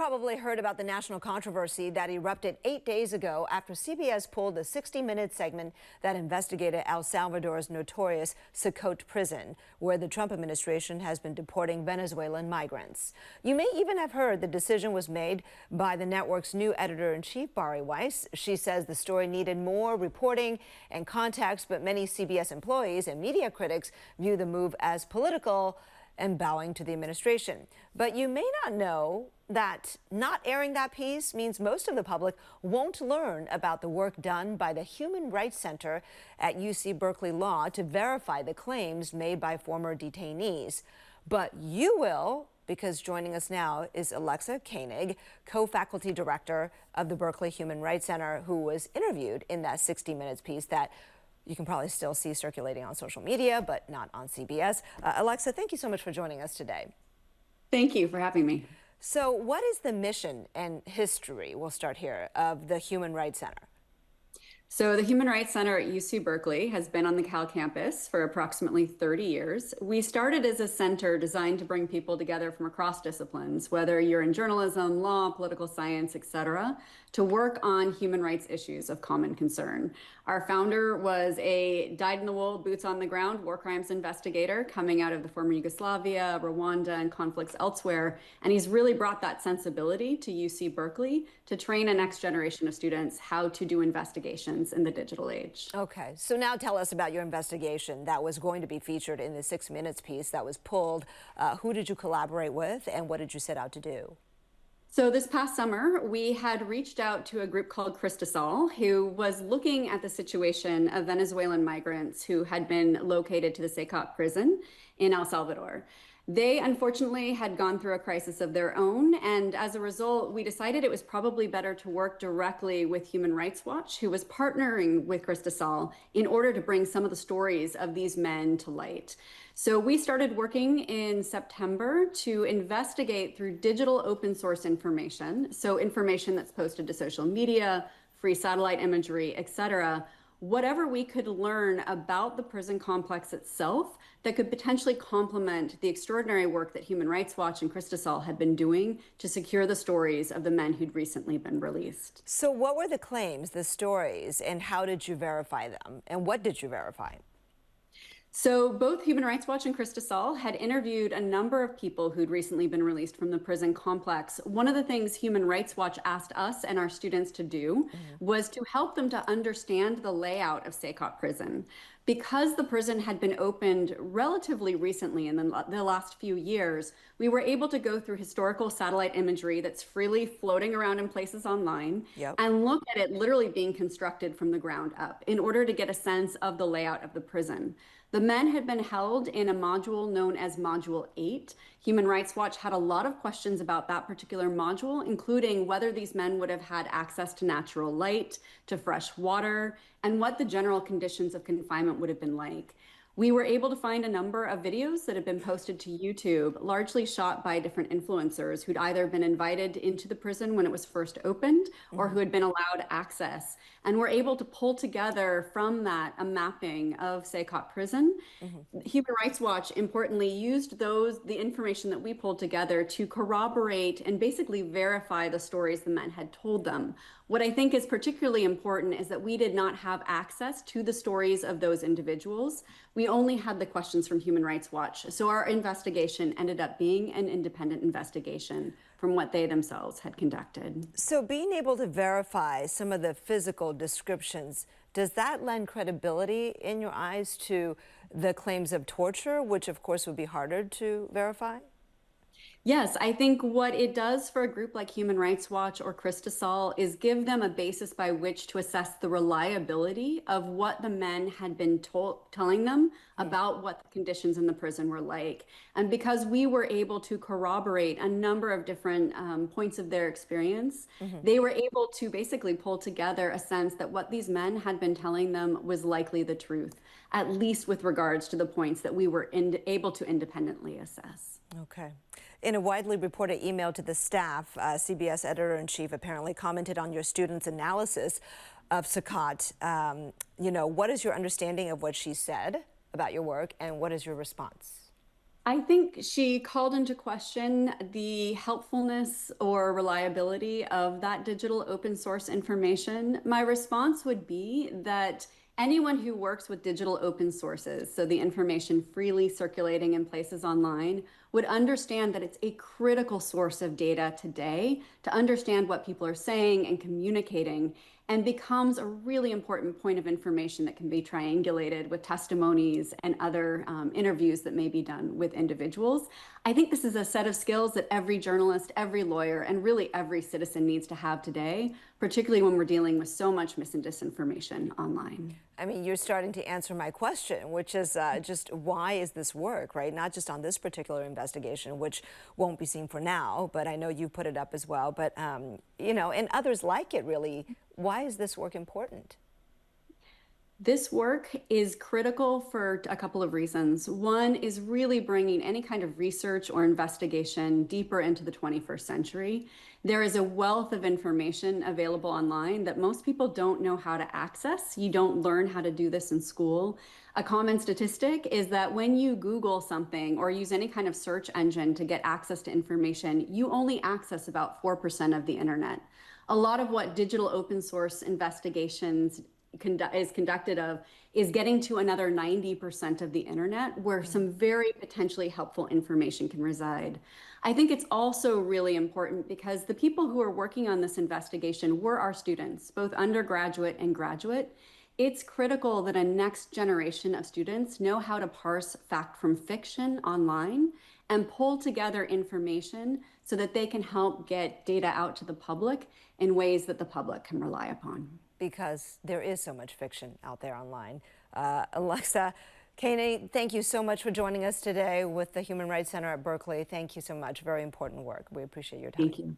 probably heard about the national controversy that erupted 8 days ago after CBS pulled the 60-minute segment that investigated El Salvador's notorious CECOT prison, where the Trump administration has been deporting Venezuelan migrants. You may even have heard the decision was made by the network's new editor-in-chief, Bari Weiss. She says the story needed more reporting and context, but many CBS employees and media critics view the move as political and bowing to the administration. But you may not know that not airing that piece means most of the public won't learn about the work done by the Human Rights Center at UC Berkeley Law to verify the claims made by former detainees. But you will, because joining us now is Alexa Koenig, co-faculty director of the Berkeley Human Rights Center, who was interviewed in that 60 Minutes piece that you can probably still see circulating on social media, but not on CBS. Alexa, thank you so much for joining us today. Thank you for having me. So what is the mission and history, we'll start here, of the Human Rights Center? So the Human Rights Center at UC Berkeley has been on the Cal campus for approximately 30 years. We started as a center designed to bring people together from across disciplines, whether you're in journalism, law, political science, etc., to work on human rights issues of common concern. Our founder was a dyed-in-the-wool, boots-on-the-ground war crimes investigator coming out of the former Yugoslavia, Rwanda, and conflicts elsewhere. And he's really brought that sensibility to UC Berkeley to train a next generation of students how to do investigations in the digital age. Okay, so now tell us about your investigation that was going to be featured in the 6 Minutes piece that was pulled. Who did you collaborate with, and what did you set out to do? So this past summer, we had reached out to a group called Cristasol, who was looking at the situation of Venezuelan migrants who had been located to the CECOT prison in El Salvador. They unfortunately had gone through a crisis of their own, and as a result, we decided it was probably better to work directly with Human Rights Watch, who was partnering with Cristasol in order to bring some of the stories of these men to light. So we started working in September to investigate through digital open source information, so information that's posted to social media, free satellite imagery, etc., whatever we could learn about the prison complex itself that could potentially complement the extraordinary work that Human Rights Watch and Cristasol had been doing to secure the stories of the men who'd recently been released. So what were the claims, the stories, and how did you verify them? And what did you verify? So both Human Rights Watch and Cristasol had interviewed a number of people who'd recently been released from the prison complex. One of the things Human Rights Watch asked us and our students to do was to help them to understand the layout of CECOT prison. Because the prison had been opened relatively recently in the last few years, we were able to go through historical satellite imagery that's freely floating around in places online and look at it literally being constructed from the ground up in order to get a sense of the layout of the prison. The men had been held in a module known as Module 8. Human Rights Watch had a lot of questions about that particular module, including whether these men would have had access to natural light, to fresh water, and what the general conditions of confinement would have been like. We were able to find a number of videos that had been posted to YouTube, largely shot by different influencers who'd either been invited into the prison when it was first opened or who had been allowed access. And we're able to pull together from that a mapping of CECOT prison. Human Rights Watch, importantly, used the information that we pulled together to corroborate and basically verify the stories the men had told them. What I think is particularly important is that we did not have access to the stories of those individuals. We only had the questions from Human Rights Watch. So our investigation ended up being an independent investigation from what they themselves had conducted. So being able to verify some of the physical descriptions, does that lend credibility in your eyes to the claims of torture, which of course would be harder to verify? Yes, I think what it does for a group like Human Rights Watch or Cristasol is give them a basis by which to assess the reliability of what the men had been telling them about what the conditions in the prison were like. And because we were able to corroborate a number of different points of their experience, they were able to basically pull together a sense that what these men had been telling them was likely the truth, at least with regards to the points that we were able to independently assess. Okay. In a widely reported email to the staff, CBS editor-in-chief apparently commented on your students' analysis of CECOT. What is your understanding of what she said about your work, and what is your response? I think she called into question the helpfulness or reliability of that digital open source information. My response would be that anyone who works with digital open sources, so the information freely circulating in places online, would understand that it's a critical source of data today to understand what people are saying and communicating, and becomes a really important point of information that can be triangulated with testimonies and other interviews that may be done with individuals. I think this is a set of skills that every journalist, every lawyer, and really every citizen needs to have today, particularly when we're dealing with so much mis and disinformation online. I mean, you're starting to answer my question, which is just why is this work, right? Not just on this particular investigation, which won't be seen for now, but I know you put it up as well. But, you know, and others like it, really. Why is this work important? This work is critical for a couple of reasons. One is really bringing any kind of research or investigation deeper into the 21st century. There is a wealth of information available online that most people don't know how to access. You don't learn how to do this in school. A common statistic is that when you Google something or use any kind of search engine to get access to information, you only access about 4% of the internet. A lot of what digital open source investigations is conducted of is getting to another 90% of the internet where some very potentially helpful information can reside. I think it's also really important because the people who are working on this investigation were our students, both undergraduate and graduate. It's critical that a next generation of students know how to parse fact from fiction online and pull together information so that they can help get data out to the public in ways that the public can rely upon. Because there is so much fiction out there online. Alexa Kaney, thank you so much for joining us today with the Human Rights Center at Berkeley. Thank you so much. Very important work. We appreciate your time. Thank you.